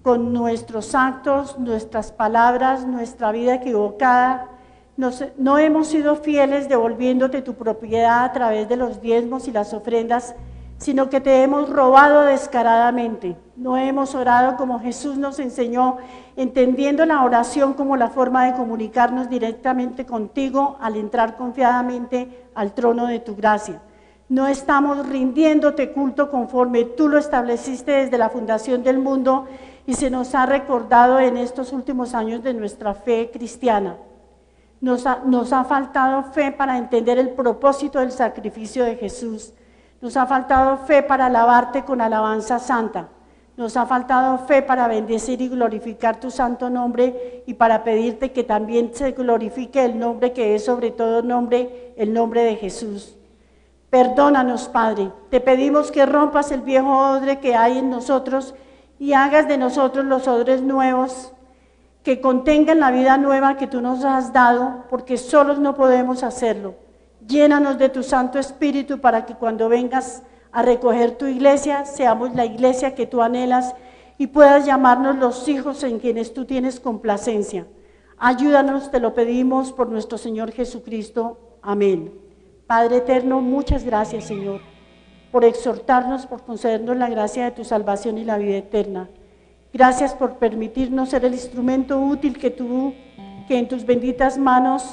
Con nuestros actos, nuestras palabras, nuestra vida equivocada, No hemos sido fieles devolviéndote tu propiedad a través de los diezmos y las ofrendas, sino que te hemos robado descaradamente. No hemos orado como Jesús nos enseñó, entendiendo la oración como la forma de comunicarnos directamente contigo al entrar confiadamente al trono de tu gracia. No estamos rindiéndote culto conforme tú lo estableciste desde la fundación del mundo y se nos ha recordado en estos últimos años de nuestra fe cristiana. Nos ha faltado fe para entender el propósito del sacrificio de Jesús. Nos ha faltado fe para alabarte con alabanza santa. Nos ha faltado fe para bendecir y glorificar tu santo nombre y para pedirte que también se glorifique el nombre que es sobre todo nombre, el nombre de Jesús. Perdónanos, Padre. Te pedimos que rompas el viejo odre que hay en nosotros y hagas de nosotros los odres nuevos que contengan la vida nueva que tú nos has dado, porque solos no podemos hacerlo. Llénanos de tu Santo Espíritu para que cuando vengas a recoger tu iglesia, seamos la iglesia que tú anhelas y puedas llamarnos los hijos en quienes tú tienes complacencia. Ayúdanos, te lo pedimos por nuestro Señor Jesucristo. Amén. Padre eterno, muchas gracias, Señor, por exhortarnos, por concedernos la gracia de tu salvación y la vida eterna. Gracias por permitirnos ser el instrumento útil que en tus benditas manos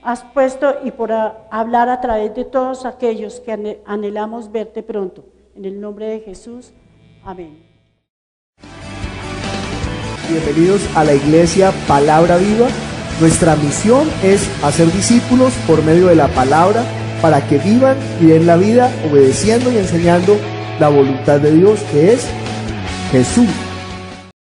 has puesto y por hablar a través de todos aquellos que anhelamos verte pronto. En el nombre de Jesús, amén. Bienvenidos a la Iglesia Palabra Viva. Nuestra misión es hacer discípulos por medio de la palabra para que vivan y den la vida obedeciendo y enseñando la voluntad de Dios, que es Jesús.